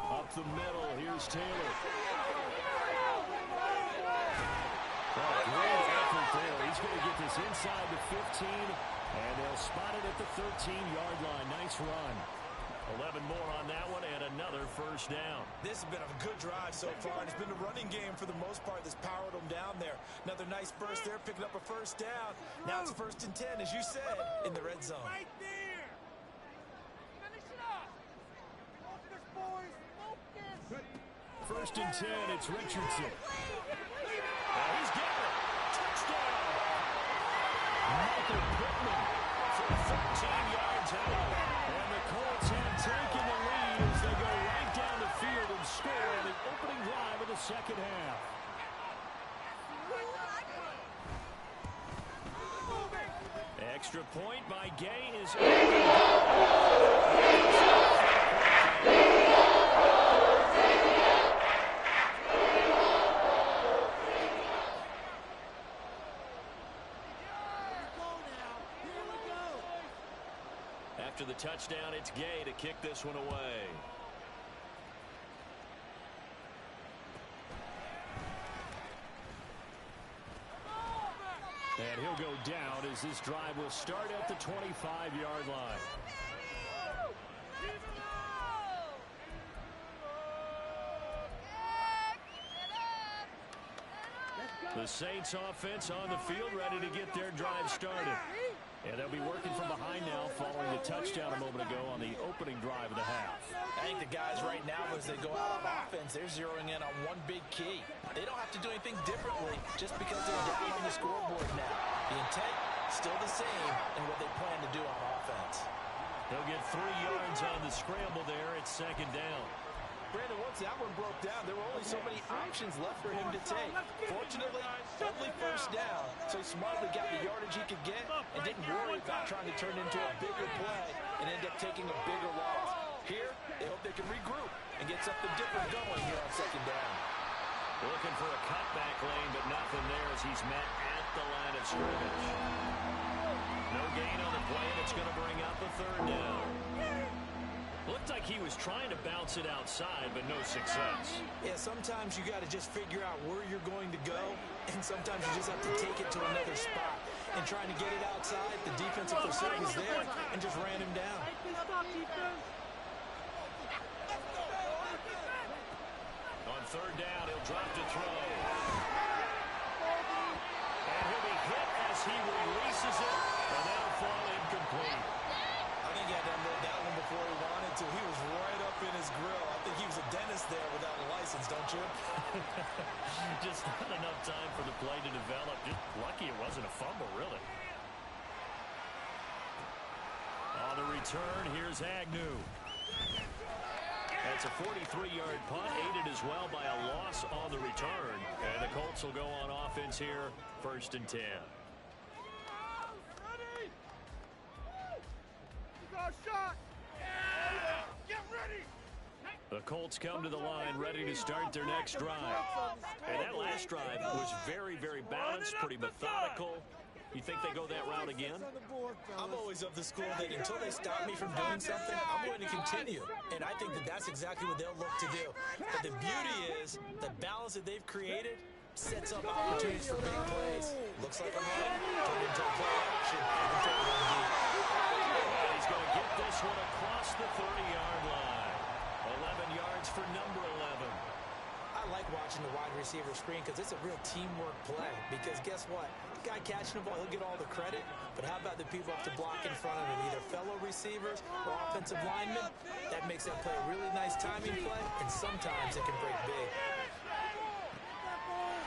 [SPEAKER 1] Up the middle. Here's Taylor. Oh, great effort there. He's going to get this inside the 15, and they'll spot it at the 13-yard line. Nice run. 11 more on that one, and another first down.
[SPEAKER 3] This has been a good drive so far, and it's been a running game for the most part that's powered them down there. Another nice burst there, picking up a first down. Now it's 1st and 10, as you said, in the red zone.
[SPEAKER 2] Right there. Finish it up. Focus, boys. Focus.
[SPEAKER 1] 1st and 10, it's Richardson. He's got it. Touchdown. Michael Pittman for 13 yards out. And the Colts have taken the lead as they go right down the field and score on the opening drive of the second half. Extra point by Gay is after the touchdown. It's Gay to kick this one away. And he'll go down as this drive will start at the 25-yard line. The Saints offense on the field ready to get their drive started. And they'll be working from behind now following the touchdown a moment ago on the opening drive of the half.
[SPEAKER 3] I think the guys right now, as they go out on offense, they're zeroing in on one big key. They don't have to do anything differently just because they're down on the scoreboard now. The intent, still the same in what they plan to do on offense.
[SPEAKER 1] They'll get 3 yards on the scramble there at 2nd down.
[SPEAKER 3] Brandon, once that one broke down, there were only so many options left for him to take. Fortunately, only 1st down, so he smartly got the yardage he could get and didn't worry about trying to turn into a bigger play and end up taking a bigger loss. Here, they hope they can regroup and get something different going here on 2nd down.
[SPEAKER 1] Looking for a cutback lane, but nothing there as he's met at the line of scrimmage. No gain on the play, and it's going to bring up a 3rd down. Looked like he was trying to bounce it outside, but no success.
[SPEAKER 3] Yeah, sometimes you got to just figure out where you're going to go, and sometimes you just have to take it to another spot. And trying to get it outside, the defensive receiver was there and just ran him down.
[SPEAKER 1] On 3rd down, he'll drop to throw. And he'll be hit as he releases it, and that'll fall incomplete.
[SPEAKER 3] I think he had to unload that one before he wanted to. He was right up in his grill. I think he was a dentist there without a license, don't you?
[SPEAKER 1] Just not enough time for the play to develop. Just lucky it wasn't a fumble, really. On the return, here's Agnew. That's a 43-yard punt, aided as well by a loss on the return. And the Colts will go on offense here, 1st and 10.
[SPEAKER 2] Shot. Get ready.
[SPEAKER 1] The Colts come to the line ready to start their next drive. And that last drive was very, very balanced, pretty methodical. You think they go that route again?
[SPEAKER 3] I'm always of the school that until they stop me from doing something, I'm going to continue. And I think that that's exactly what they'll look to do. But the beauty is the balance that they've created sets up opportunities for big plays. Looks like a run, turned into a play action, and throw it in deep.
[SPEAKER 1] He's going to get this one across the 30-yard line. 11 yards for number 11.
[SPEAKER 3] I like watching the wide receiver screen because it's a real teamwork play. Because guess what? The guy catching the ball, he'll get all the credit. But how about the people up to block in front of him, either fellow receivers or offensive linemen? That makes that play a really nice timing play, and sometimes it can break big.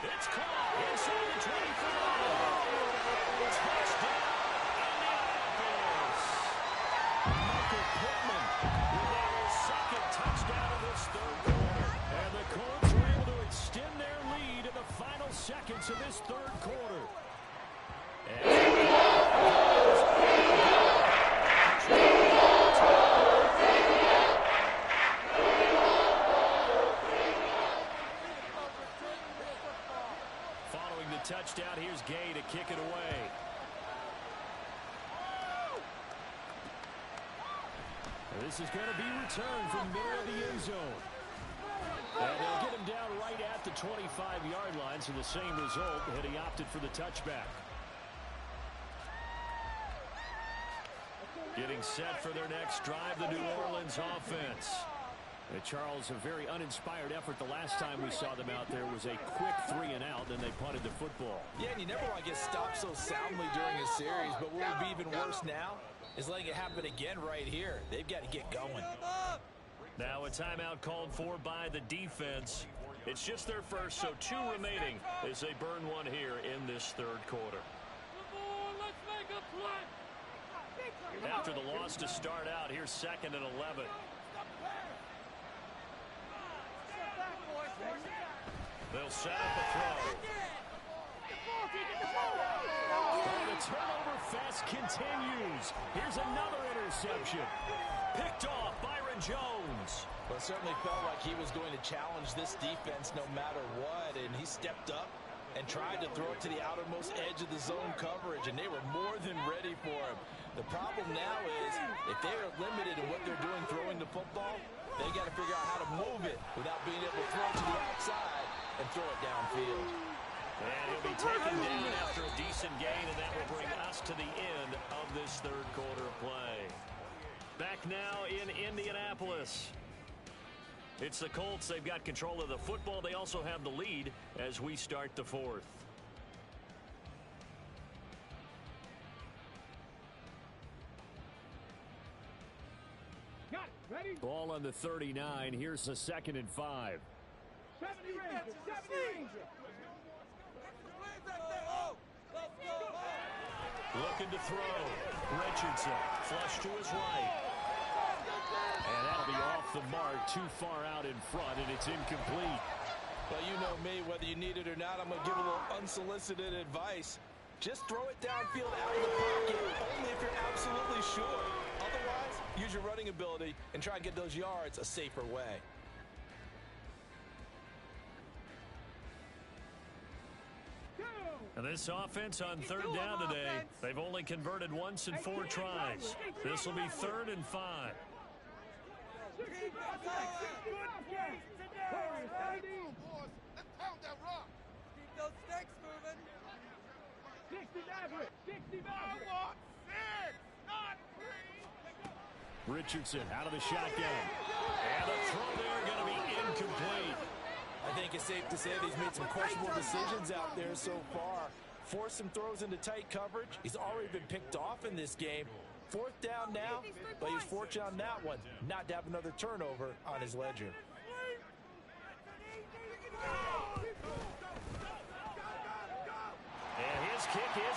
[SPEAKER 1] It's caught inside the 25. Touchdown, Indianapolis. Michael Pittman with his 2nd touchdown of this 3rd quarter. And the Colts were able to extend their lead in the final seconds of this 3rd quarter. Following the touchdown, here's Gay to kick it away. This is going to be returned from middle of the end zone. the 25-yard line, so the same result, and he opted for the touchback. Getting set for their next drive, the New Orleans offense. And Charles, a very uninspired effort the last time we saw them out there was a quick 3-and-out, then they punted the football.
[SPEAKER 3] Yeah, and you never want to get stopped so soundly during a series, but what would be even worse now is letting it happen again right here. They've got to get going.
[SPEAKER 1] Now a timeout called for by the defense. It's just their first, so 2 remaining as they burn one here in this third quarter.
[SPEAKER 2] Let's make a play.
[SPEAKER 1] After the loss to start out, here's 2nd and 11. They'll set up a throw. And the turnover fest continues. Here's another interception. Picked off Byron Jones.
[SPEAKER 3] Well, it certainly felt like he was going to challenge this defense no matter what, and he stepped up and tried to throw it to the outermost edge of the zone coverage, and they were more than ready for him. The problem now is if they are limited in what they're doing throwing the football, they got to figure out how to move it without being able to throw it to the outside and throw it downfield.
[SPEAKER 1] And he'll be taken down after a decent gain, and that will bring us to the end of this third quarter of play. Back now in Indianapolis. It's the Colts. They've got control of the football. They also have the lead as we start the fourth.
[SPEAKER 5] Got it. Ready?
[SPEAKER 1] Ball on the 39. Here's the 2nd and 5.
[SPEAKER 5] 70 Ranger. 70 Ranger.
[SPEAKER 1] Looking to throw. Richardson. Flush to his right. And that'll be off the mark, too far out in front, and it's incomplete.
[SPEAKER 3] Well, you know me, whether you need it or not, I'm going to give a little unsolicited advice. Just throw it downfield out of the pocket, only if you're absolutely sure. Otherwise, use your running ability and try and get those yards a safer way.
[SPEAKER 1] And this offense on 3rd down today, they've only converted once in 4 tries. This will be 3rd and 5.
[SPEAKER 2] Keep those sticks moving.
[SPEAKER 5] 60 Maverick. 60 Maverick.
[SPEAKER 1] Richardson out of the shotgun. And the throw there going to be incomplete.
[SPEAKER 3] I think it's safe to say that he's made some questionable decisions out there so far. Forced some throws into tight coverage. He's already been picked off in this game. 4th down now, but he was fortunate on that one not to have another turnover on his ledger.
[SPEAKER 1] And his kick is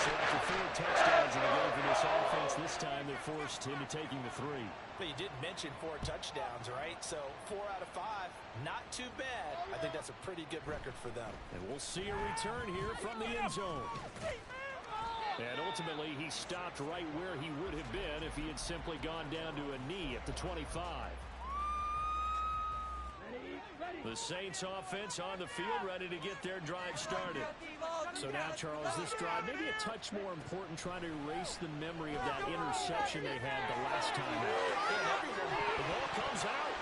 [SPEAKER 1] so after 4 touchdowns in the game for this offense, this time they're forced into taking the 3.
[SPEAKER 3] But you did mention 4 touchdowns, right? So 4 out of 5, not too bad. I think that's a pretty good record for them.
[SPEAKER 1] And we'll see a return here from the end zone. And ultimately, he stopped right where he would have been if he had simply gone down to a knee at the 25. The Saints offense on the field, ready to get their drive started. So now, Charles, this drive maybe a touch more important, trying to erase the memory of that interception they had the last time out. The ball comes out,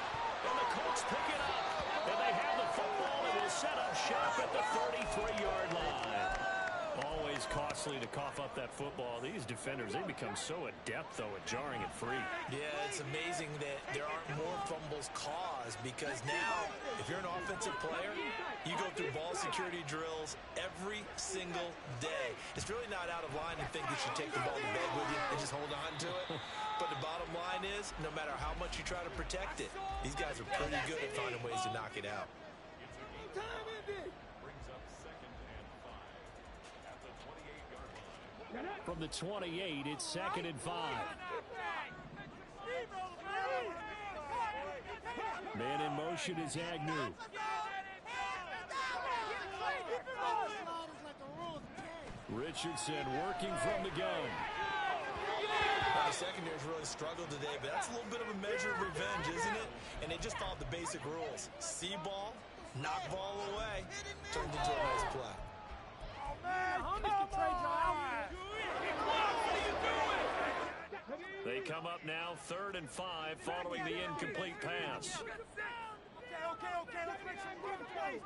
[SPEAKER 1] and the Colts pick it up. And they have the football, and will set up shop at the 33-yard line. Always costly to cough up that football. These defenders, they become so adept, though, at jarring it free.
[SPEAKER 3] Yeah, it's amazing that there aren't more fumbles caused, because now, if you're an offensive player, you go through ball security drills every single day. It's really not out of line to think that you take the ball to bed with you and just hold on to it. But the bottom line is, no matter how much you try to protect it, these guys are pretty good at finding ways to knock it out.
[SPEAKER 1] From the 28, it's 2nd and 5. Man in motion is Agnew. Richardson working from the gun.
[SPEAKER 3] Well, the secondary's really struggled today, but that's a little bit of a measure of revenge, isn't it? And they just followed the basic rules. See ball, knock ball away, turned into a nice play.
[SPEAKER 1] They come up now 3rd and 5 following the incomplete pass.
[SPEAKER 2] Okay, let's make some good plays.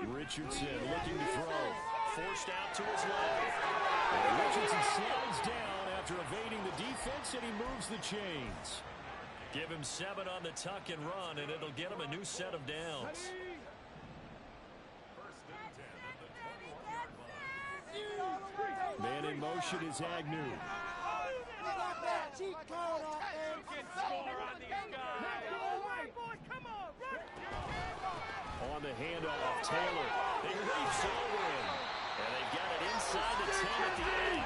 [SPEAKER 1] Richardson looking to throw. Forced out to his left. And Richardson slides down after evading the defense, and he moves the chains. Give him 7 on the tuck and run, and it'll get him a new set of downs. Man in motion is Agnew. On the handoff, Taylor. He leaps over him. And they've got it inside the 10 at the end.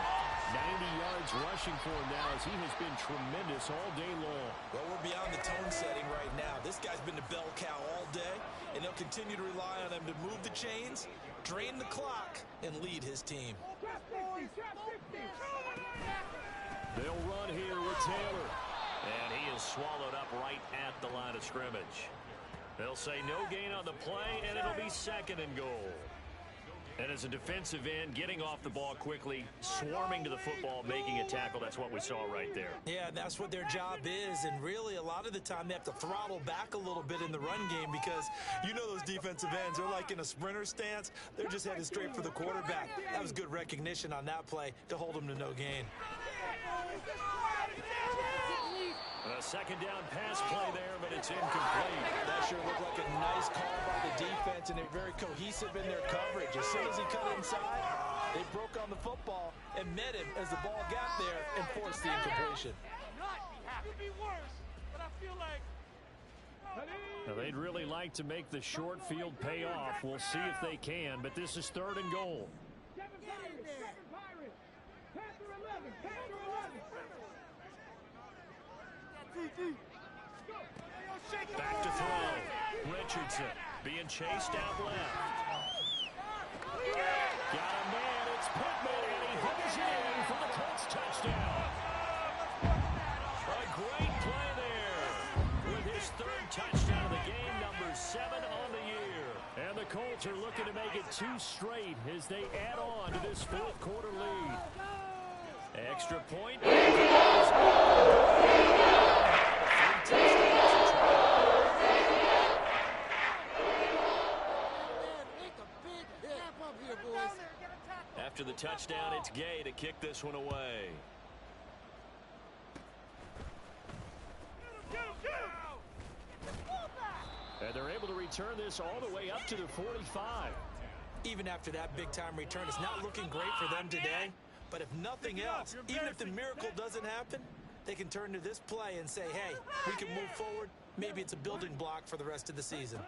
[SPEAKER 1] 90 yards rushing for him now as he has been tremendous all day long.
[SPEAKER 3] Well, we're beyond the tone setting right now. This guy's been the bell cow all day, and they'll continue to rely on him to move the chains, drain the clock, and lead his team.
[SPEAKER 1] They'll run here with Taylor. And he is swallowed up right at the line of scrimmage. They'll say no gain on the play, and it'll be 2nd and goal. And as a defensive end, getting off the ball quickly, swarming to the football, making a tackle, that's what we saw right there.
[SPEAKER 3] Yeah, that's what their job is, and really a lot of the time they have to throttle back a little bit in the run game because you know those defensive ends, they're like in a sprinter stance. They're just headed straight for the quarterback. That was good recognition on that play to hold them to no gain.
[SPEAKER 1] A 2nd down pass play there, but it's incomplete.
[SPEAKER 3] That sure looked like a nice call by the defense, and they're very cohesive in their coverage. As soon as he cut inside, they broke on the football and met him as the ball got there and forced the incompletion.
[SPEAKER 1] Now, they'd really like to make the short field pay off. We'll see if they can, but this is 3rd and goal. Back to throw. Richardson being chased out left. Got a man. It's Pittman, and he hooks it in for the Colts touchdown. A great play there with his 3rd touchdown of the game, number 7 on the year. And the Colts are looking to make it 2 straight as they add on to this 4th quarter lead. Extra point. After the touchdown, it's Gay to kick this one away. And they're able to return this all the way up to the 45.
[SPEAKER 3] Even after that big-time return, it's not looking great for them today. But if nothing else, even if the miracle doesn't happen, they can turn to this play and say, hey, we can move forward. Maybe it's a building block for the rest of the season.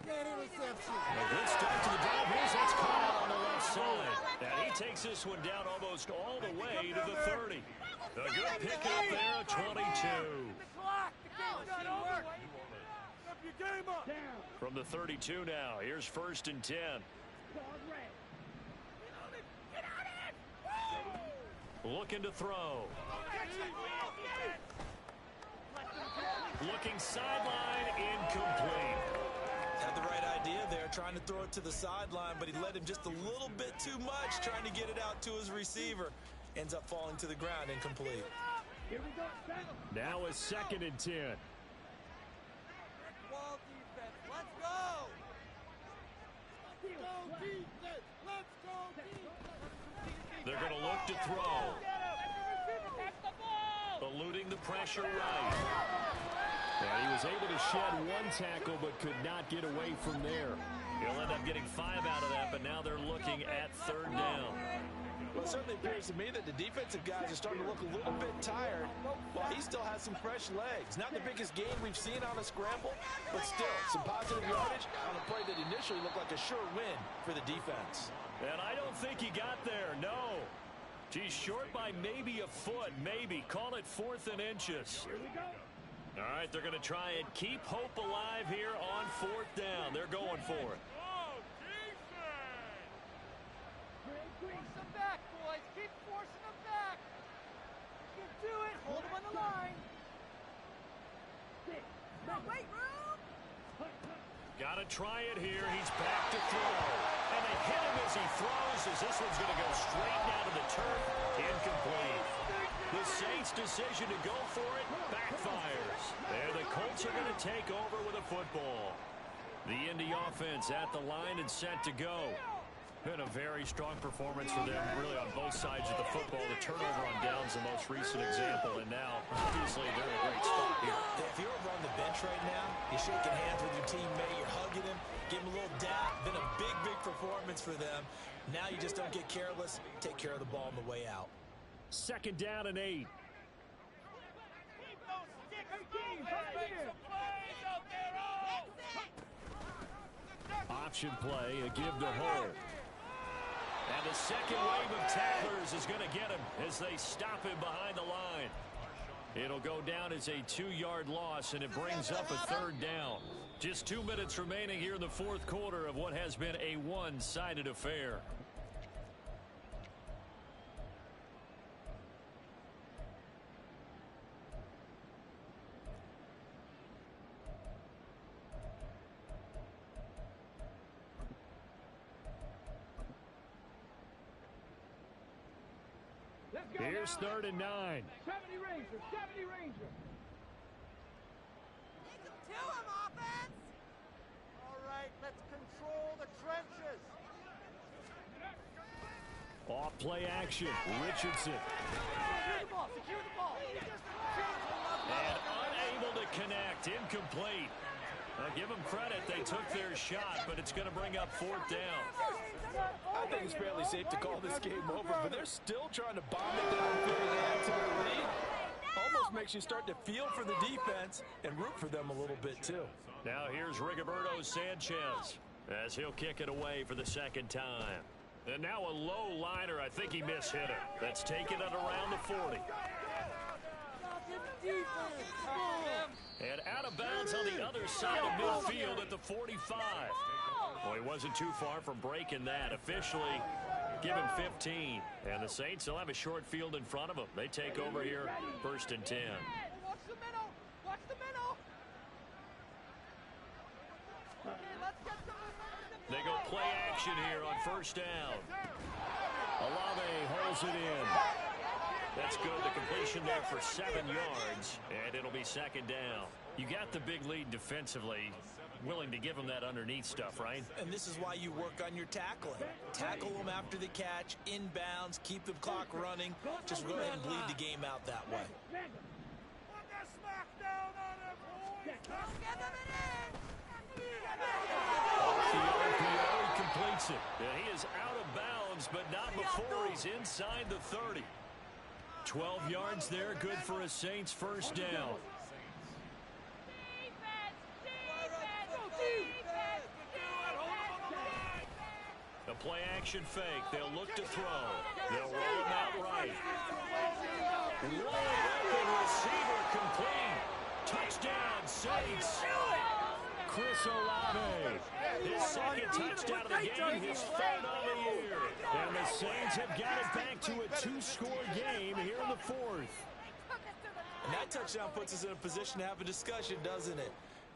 [SPEAKER 1] A good start to the drive. That's caught out on the left side. And he takes this one down almost all the way to the 30. A good pick up there at 22. From the 32 now, here's 1st and 10. Looking to throw. Looking sideline, incomplete.
[SPEAKER 3] Had the right idea there, trying to throw it to the sideline, but he led him just a little bit too much, trying to get it out to his receiver. Ends up falling to the ground, incomplete.
[SPEAKER 1] Now a 2nd and 10.
[SPEAKER 2] Wall defense, let's go!
[SPEAKER 1] They're going to look to throw. Eluding the pressure right. And he was able to shed 1 tackle but could not get away from there. He'll end up getting 5 out of that, but now they're looking at 3rd down.
[SPEAKER 3] Well, it certainly appears to me that the defensive guys are starting to look a little bit tired, while he still has some fresh legs. Not the biggest gain we've seen on a scramble, but still some positive yardage on a play that initially looked like a sure win for the defense.
[SPEAKER 1] And I don't think he got there, no. He's short by maybe a foot, maybe. Call it 4th and inches. All right, they're going to try and keep hope alive here on 4th down. They're going for it.
[SPEAKER 2] Force them back, boys. Keep forcing them back. You can do it. Hold them on the line. No, wait, room.
[SPEAKER 1] Got to try it here. He's back to throw. And they hit him as he throws, as this one's going to go straight down to the turf. Incomplete. The Saints' decision to go for it backfires. And the Colts are going to take over with a football. The Indy offense at the line and set to go. Been a very strong performance for them, really, on both sides of the football. The turnover on downs, the most recent example, and now, obviously, they're in a great spot here.
[SPEAKER 3] If you're over on the bench right now, you're shaking hands with your teammate, you're hugging him, give him a little dap. Been a big, big performance for them. Now you just don't get careless. Take care of the ball on the way out.
[SPEAKER 1] 2nd down and 8. Option play, a give to Hull. And the second wave of tacklers is going to get him as they stop him behind the line. It'll go down as a 2-yard loss, and it brings up a 3rd down. Just 2 minutes remaining here in the 4th quarter of what has been a one-sided affair. Here's 3rd and 9.
[SPEAKER 5] 70 Ranger, 70 Ranger.
[SPEAKER 2] To him, offense! All right, let's control the trenches.
[SPEAKER 1] Off play action. Richardson.
[SPEAKER 2] Secure the ball, secure the ball.
[SPEAKER 1] And unable to connect. Incomplete. Give them credit. They took their shot, but it's going to bring up 4th down.
[SPEAKER 3] I think it's fairly safe to call this game over, but they're still trying to bomb it downfield to add to their lead. Almost makes you start to feel for the defense and root for them a little bit, too.
[SPEAKER 1] Now here's Rigoberto Sanchez as he'll kick it away for the 2nd time. And now a low liner. I think he mishit it. That's taken it around the 40. And out of bounds on the other side of midfield at the 45. Well, he wasn't too far from breaking that. Officially, give him 15. And the Saints will have a short field in front of them. They take over here, 1st and 10.
[SPEAKER 2] Watch the middle! Watch the middle!
[SPEAKER 1] They go play action here on 1st down. Olave holds it in. That's good. The completion there for 7 yards, and it'll be 2nd down. You got the big lead defensively. Willing to give them that underneath stuff, right?
[SPEAKER 3] And this is why you work on your tackling. Tackle them after the catch, inbounds, keep the clock running. Just go ahead and bleed the game out that way.
[SPEAKER 2] Put that smack down on him, boys! Get them in!
[SPEAKER 1] The RPO, he completes it. Yeah, he is out of bounds, but not before he's inside the 30. 12 yards there, good for a Saints 1st down. A play action fake. They'll look to throw. They'll roll him out right. Wide open receiver complete. Touchdown, Saints. Chris Olave. His 2nd touchdown of the game, his 3rd on the year. And the Saints have got it back to a 2-score game here in the 4th.
[SPEAKER 3] And that touchdown puts us in a position to have a discussion, doesn't it?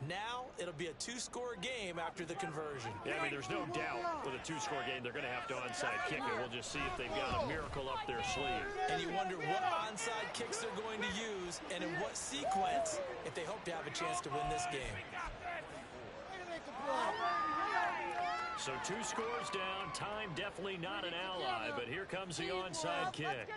[SPEAKER 3] Now it'll be a 2-score game after the conversion.
[SPEAKER 1] Yeah, I mean, there's no doubt with a 2-score game they're going to have to onside kick it. We'll just see if they've got a miracle up their sleeve.
[SPEAKER 3] And you wonder what onside kicks they're going to use and in what sequence if they hope to have a chance to win this game.
[SPEAKER 1] So 2 scores down. Time definitely not an ally, but here comes the onside kick.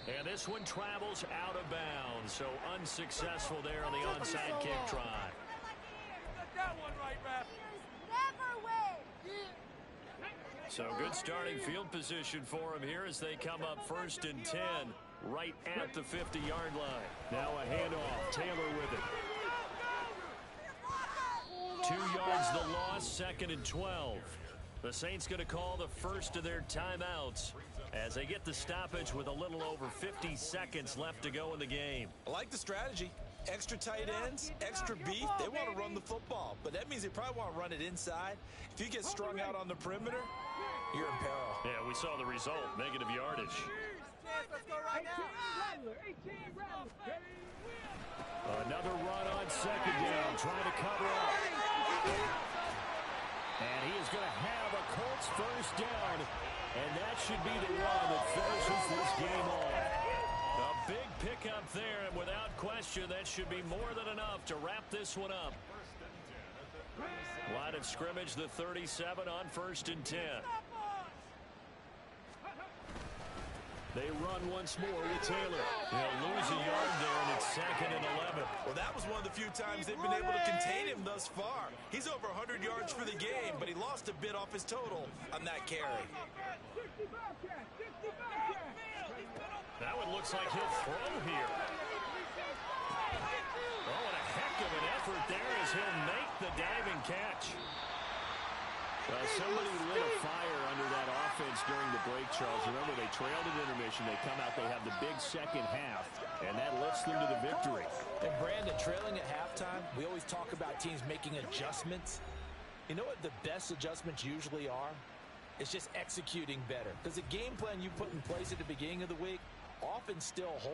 [SPEAKER 1] And this one travels out of bounds, so unsuccessful there on the onside kick try.
[SPEAKER 2] That one right, ref.
[SPEAKER 1] So good starting field position for them here as they come up 1st and 10, right at the 50-yard line. Now a handoff, Taylor with it. 2 yards the loss, 2nd and 12. The Saints going to call the first of their timeouts as they get the stoppage with a little over 50 seconds left to go in the game.
[SPEAKER 3] I like the strategy. Extra tight ends, extra beef. They want to run the football, but that means they probably want to run it inside. If you get strung out on the perimeter, you're in peril.
[SPEAKER 1] Yeah, we saw the result, negative yardage.
[SPEAKER 2] Let's go right now.
[SPEAKER 5] 18 Rattler, 18 Rattler.
[SPEAKER 1] Another run on second down, trying to cover up. And he is going to have a Colts first down, and that should be the run that finishes this game off. A big pickup there, and without question, that should be more than enough to wrap this one up. Line of scrimmage, the 37 on 1st and 10. They run once more with Taylor. They'll lose a yard there, and it's 2nd and 11.
[SPEAKER 3] Well, that was one of the few times they've been able to contain him thus far. He's over 100 yards for the game, but he lost a bit off his total on that carry.
[SPEAKER 1] That one looks like he'll throw here. Oh, and a heck of an effort there as he'll make the diving catch. Somebody lit a fire under that offense during the break, Charles. Remember, they trailed at intermission. They come out, they have the big second half, and that lifts them to the victory.
[SPEAKER 3] And Brandon, trailing at halftime, we always talk about teams making adjustments. You know what the best adjustments usually are? It's just executing better. Because the game plan you put in place at the beginning of the week often still holds.